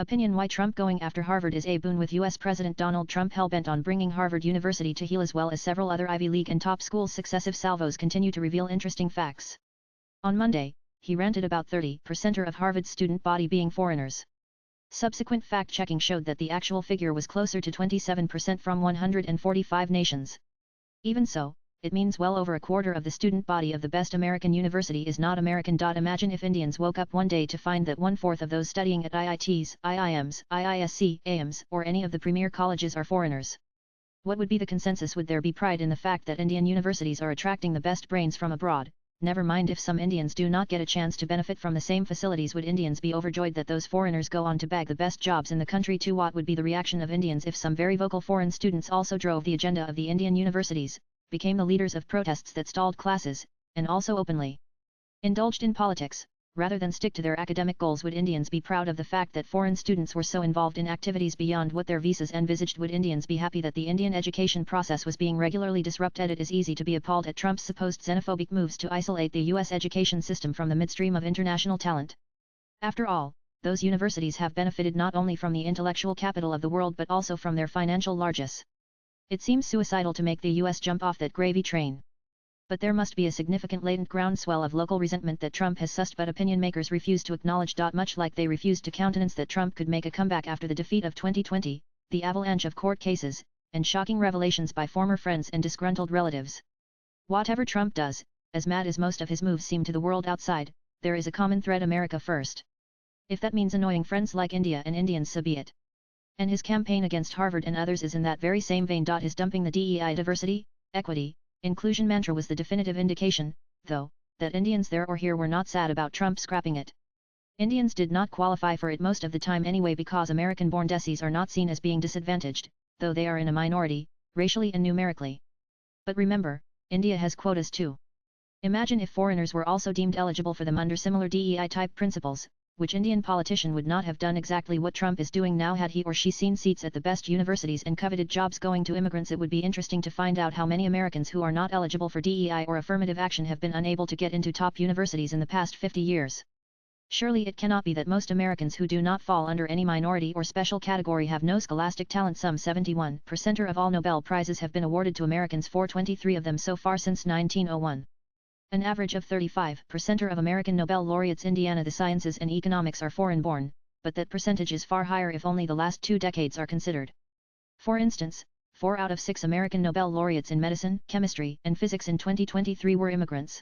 Opinion: Why Trump going after Harvard is a boon. With US President Donald Trump hell-bent on bringing Harvard University to heel as well as several other Ivy League and top schools, successive salvos continue to reveal interesting facts. On Monday, he ranted about 30% of Harvard's student body being foreigners. Subsequent fact-checking showed that the actual figure was closer to 27% from 145 nations. Even so, it means well over a quarter of the student body of the best American university is not American. Imagine if Indians woke up one day to find that 1/4 of those studying at IITs, IIMs, IISc, AIMs, or any of the premier colleges are foreigners. What would be the consensus? Would there be pride in the fact that Indian universities are attracting the best brains from abroad? Never mind if some Indians do not get a chance to benefit from the same facilities. Would Indians be overjoyed that those foreigners go on to bag the best jobs in the country too? What would be the reaction of Indians if some very vocal foreign students also drove the agenda of the Indian universities, became the leaders of protests that stalled classes, and also openly indulged in politics, rather than stick to their academic goals? Would Indians be proud of the fact that foreign students were so involved in activities beyond what their visas envisaged? Would Indians be happy that the Indian education process was being regularly disrupted? It is easy to be appalled at Trump's supposed xenophobic moves to isolate the US education system from the midstream of international talent. After all, those universities have benefited not only from the intellectual capital of the world but also from their financial largesse. It seems suicidal to make the US jump off that gravy train. But there must be a significant latent groundswell of local resentment that Trump has sussed, but opinion makers refuse to acknowledge. Much like they refused to countenance that Trump could make a comeback after the defeat of 2020, the avalanche of court cases, and shocking revelations by former friends and disgruntled relatives. Whatever Trump does, as mad as most of his moves seem to the world outside, there is a common thread: America first. If that means annoying friends like India and Indians, so be it. And his campaign against Harvard and others is in that very same vein. His dumping the DEI diversity, equity, inclusion mantra was the definitive indication, though, that Indians there or here were not sad about Trump scrapping it. Indians did not qualify for it most of the time anyway, because American-born desis are not seen as being disadvantaged, though they are in a minority, racially and numerically. But remember, India has quotas too. Imagine if foreigners were also deemed eligible for them under similar DEI-type principles. Which Indian politician would not have done exactly what Trump is doing now had he or she seen seats at the best universities and coveted jobs going to immigrants? It would be interesting to find out how many Americans who are not eligible for DEI or affirmative action have been unable to get into top universities in the past 50 years. Surely it cannot be that most Americans who do not fall under any minority or special category have no scholastic talent. Some 71% of all Nobel Prizes have been awarded to Americans, 423 of them so far since 1901. An average of 35% of American Nobel laureates in the sciences and economics are foreign-born, but that percentage is far higher if only the last 2 decades are considered. For instance, 4 out of 6 American Nobel laureates in medicine, chemistry, and physics in 2023 were immigrants.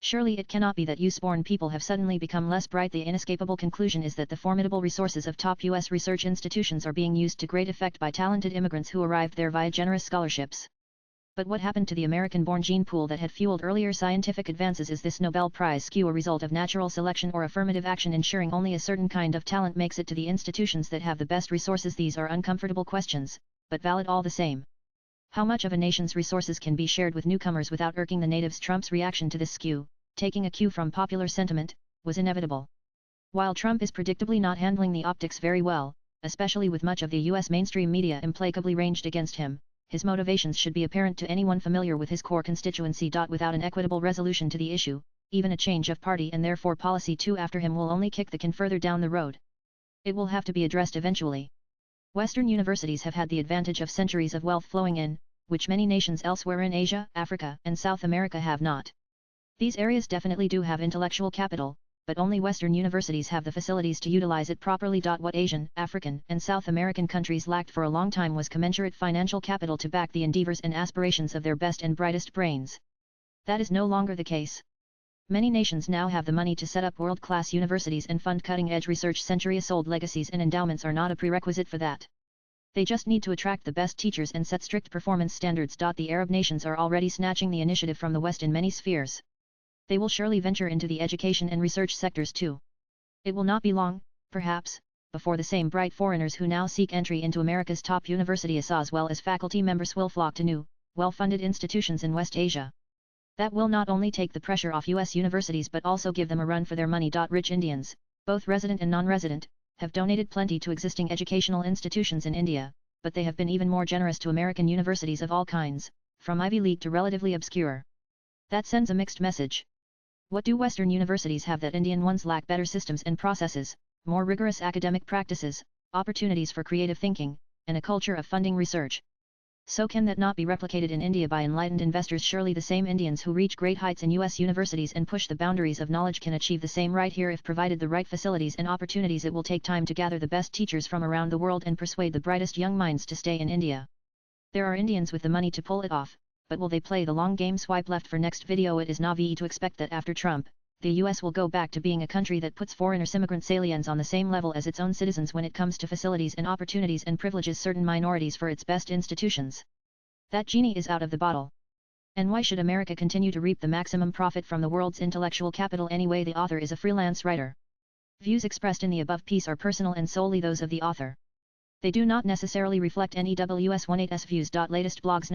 Surely it cannot be that US-born people have suddenly become less bright. The inescapable conclusion is that the formidable resources of top US research institutions are being used to great effect by talented immigrants who arrived there via generous scholarships. But what happened to the American-born gene pool that had fueled earlier scientific advances? Is this Nobel Prize skew a result of natural selection or affirmative action ensuring only a certain kind of talent makes it to the institutions that have the best resources? These are uncomfortable questions, but valid all the same. How much of a nation's resources can be shared with newcomers without irking the natives? Trump's reaction to this skew, taking a cue from popular sentiment, was inevitable. While Trump is predictably not handling the optics very well, especially with much of the US mainstream media implacably ranged against him, his motivations should be apparent to anyone familiar with his core constituency. Without an equitable resolution to the issue, even a change of party and therefore policy too after him will only kick the can further down the road. It will have to be addressed eventually. Western universities have had the advantage of centuries of wealth flowing in, which many nations elsewhere in Asia, Africa, and South America have not. These areas definitely do have intellectual capital, but only Western universities have the facilities to utilize it properly. What Asian, African, and South American countries lacked for a long time was commensurate financial capital to back the endeavors and aspirations of their best and brightest brains. That is no longer the case. Many nations now have the money to set up world-class universities and fund cutting-edge research. Centuries-old legacies and endowments are not a prerequisite for that. They just need to attract the best teachers and set strict performance standards. The Arab nations are already snatching the initiative from the West in many spheres. They will surely venture into the education and research sectors too. It will not be long, perhaps, before the same bright foreigners who now seek entry into America's top universities as well as faculty members will flock to new, well-funded institutions in West Asia. That will not only take the pressure off US universities but also give them a run for their money. Rich Indians, both resident and non-resident, have donated plenty to existing educational institutions in India, but they have been even more generous to American universities of all kinds, from Ivy League to relatively obscure. That sends a mixed message. What do Western universities have that Indian ones lack? Better systems and processes, more rigorous academic practices, opportunities for creative thinking, and a culture of funding research. So can that not be replicated in India by enlightened investors? Surely the same Indians who reach great heights in US universities and push the boundaries of knowledge can achieve the same right here if provided the right facilities and opportunities. It will take time to gather the best teachers from around the world and persuade the brightest young minds to stay in India. There are Indians with the money to pull it off, but will they play the long game? Swipe left for next video. It is naive to expect that after Trump, the US will go back to being a country that puts foreigners immigrant aliens on the same level as its own citizens when it comes to facilities and opportunities and privileges certain minorities for its best institutions. That genie is out of the bottle. And why should America continue to reap the maximum profit from the world's intellectual capital anyway? The author is a freelance writer. Views expressed in the above piece are personal and solely those of the author. They do not necessarily reflect NEWS18's views. Latest blogs.